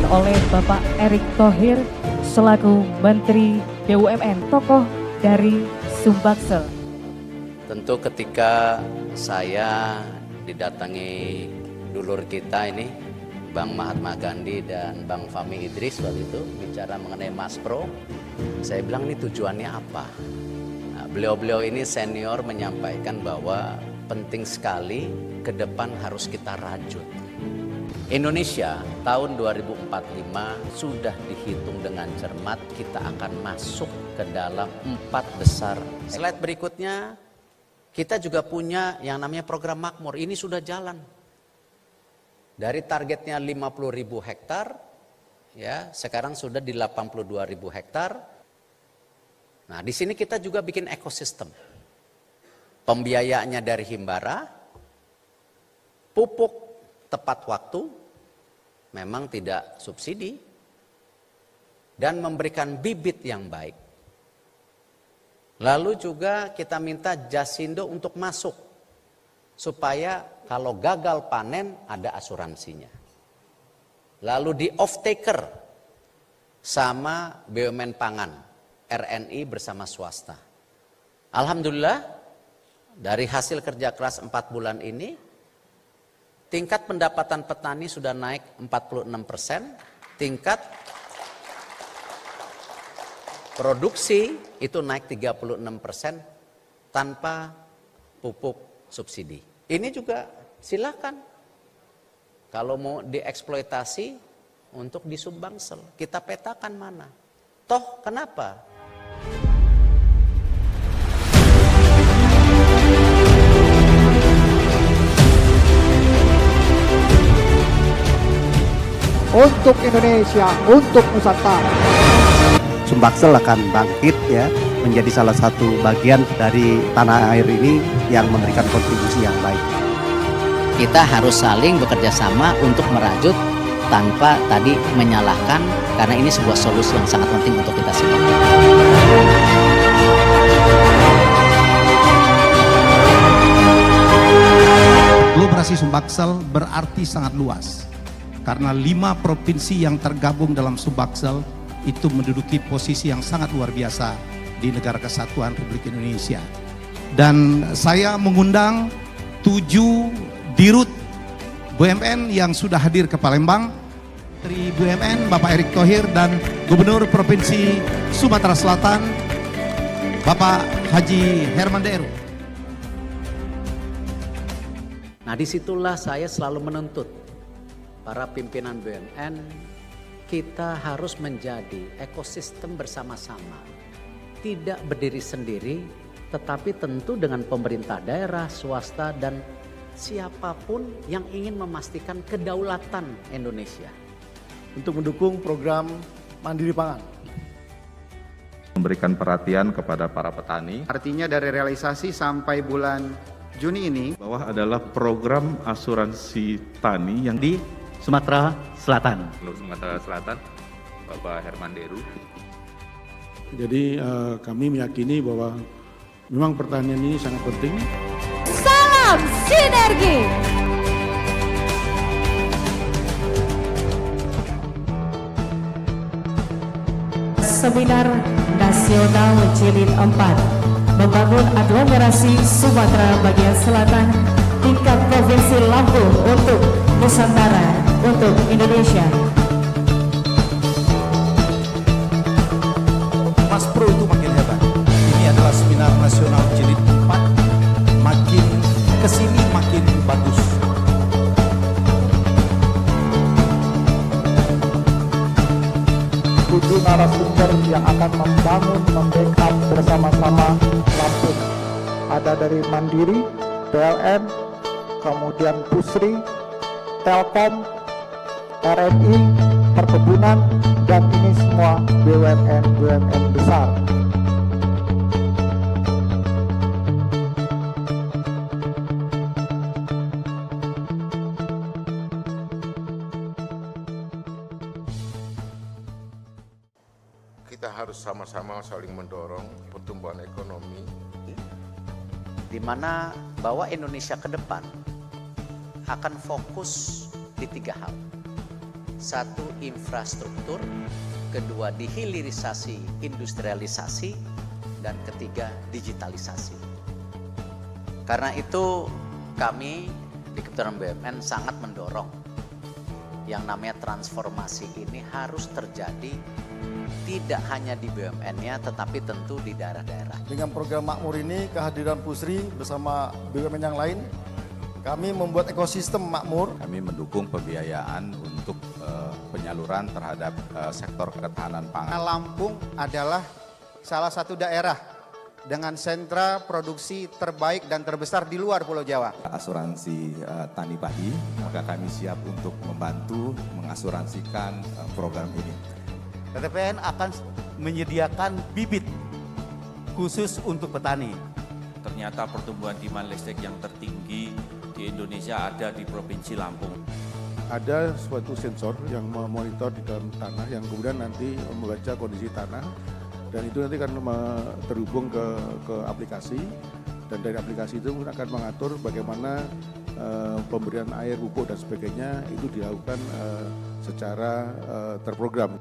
oleh Bapak Erick Thohir selaku Menteri BUMN, tokoh dari Sumbaksel. Tentu ketika saya didatangi dulur kita ini, Bang Mahatma Gandhi dan Bang Fahmi Idris waktu itu bicara mengenai Maspro, saya bilang ini tujuannya apa? Nah, beliau-beliau ini senior menyampaikan bahwa penting sekali ke depan harus kita rajut. Indonesia tahun 2045 sudah dihitung dengan cermat, kita akan masuk ke dalam 4 besar. Slide berikutnya, kita juga punya yang namanya program makmur, ini sudah jalan. Dari targetnya 50.000 hektar, ya sekarang sudah di 82.000 hektar. Nah di sini kita juga bikin ekosistem. Pembiayaannya dari Himbara, pupuk tepat waktu, memang tidak subsidi, dan memberikan bibit yang baik. Lalu juga kita minta Jasindo untuk masuk, supaya kalau gagal panen ada asuransinya. Lalu di off-taker sama BUMN Pangan, RNI bersama swasta. Alhamdulillah dari hasil kerja keras 4 bulan ini, tingkat pendapatan petani sudah naik 46%, tingkat produksi itu naik 36% tanpa pupuk subsidi. Ini juga silakan kalau mau dieksploitasi untuk di Sumbangsel, kita petakan mana. Toh kenapa? Untuk Indonesia, untuk Nusantara. Sumbaksel akan bangkit ya, menjadi salah satu bagian dari tanah air ini yang memberikan kontribusi yang baik. Kita harus saling bekerja sama untuk merajut tanpa tadi menyalahkan, karena ini sebuah solusi yang sangat penting untuk kita semua. Aglomerasi Sumbaksel berarti sangat luas, karena 5 provinsi yang tergabung dalam Sumbaksel itu menduduki posisi yang sangat luar biasa di Negara Kesatuan Republik Indonesia. Dan saya mengundang 7 dirut BUMN yang sudah hadir ke Palembang, Menteri BUMN Bapak Erick Thohir dan Gubernur Provinsi Sumatera Selatan Bapak Haji Herman Deru. Nah disitulah saya selalu menuntut para pimpinan BUMN, kita harus menjadi ekosistem bersama-sama. Tidak berdiri sendiri, tetapi tentu dengan pemerintah daerah, swasta, dan siapapun yang ingin memastikan kedaulatan Indonesia. Untuk mendukung program Mandiri Pangan. Memberikan perhatian kepada para petani. Artinya dari realisasi sampai bulan Juni ini, Bawah adalah program asuransi tani yang di Sumatera Selatan. Sumatera Selatan, Bapak Herman Deru. Jadi kami meyakini bahwa memang pertanian ini sangat penting. Salam sinergi. Seminar Nasional Jilid 4 membangun aglomerasi Sumatera bagian selatan tingkat Provinsi Lampung untuk Nusantara, untuk Indonesia. Maspro itu makin hebat. Ini adalah seminar nasional jilid 4, makin kesini makin bagus. Tujuh narasumber yang akan membangun, membackup bersama-sama Lampung. Ada dari Mandiri, PLN, kemudian Pusri, Telkom, RNI, perkebunan, dan ini semua BUMN besar. Kita harus sama-sama saling mendorong pertumbuhan ekonomi, di mana bahwa Indonesia ke depan akan fokus di 3 hal. satu infrastruktur, kedua dihilirisasi industrialisasi, dan ketiga digitalisasi. Karena itu kami di Kementerian BUMN sangat mendorong yang namanya transformasi ini harus terjadi tidak hanya di BUMN-nya tetapi tentu di daerah-daerah. Dengan program Makmur ini, kehadiran Pusri bersama BUMN yang lain, kami membuat ekosistem makmur. Kami mendukung pembiayaan untuk penyaluran terhadap sektor ketahanan pangan. Lampung adalah salah satu daerah dengan sentra produksi terbaik dan terbesar di luar Pulau Jawa. Asuransi tani padi, maka kami siap untuk membantu mengasuransikan program ini. PTPN akan menyediakan bibit khusus untuk petani. Ternyata pertumbuhan demand listrik yang tertinggi di Indonesia ada di Provinsi Lampung. Ada suatu sensor yang memonitor di dalam tanah yang kemudian nanti membaca kondisi tanah dan itu nanti akan terhubung ke aplikasi dan dari aplikasi itu akan mengatur bagaimana pemberian air, pupuk dan sebagainya itu dilakukan secara terprogram.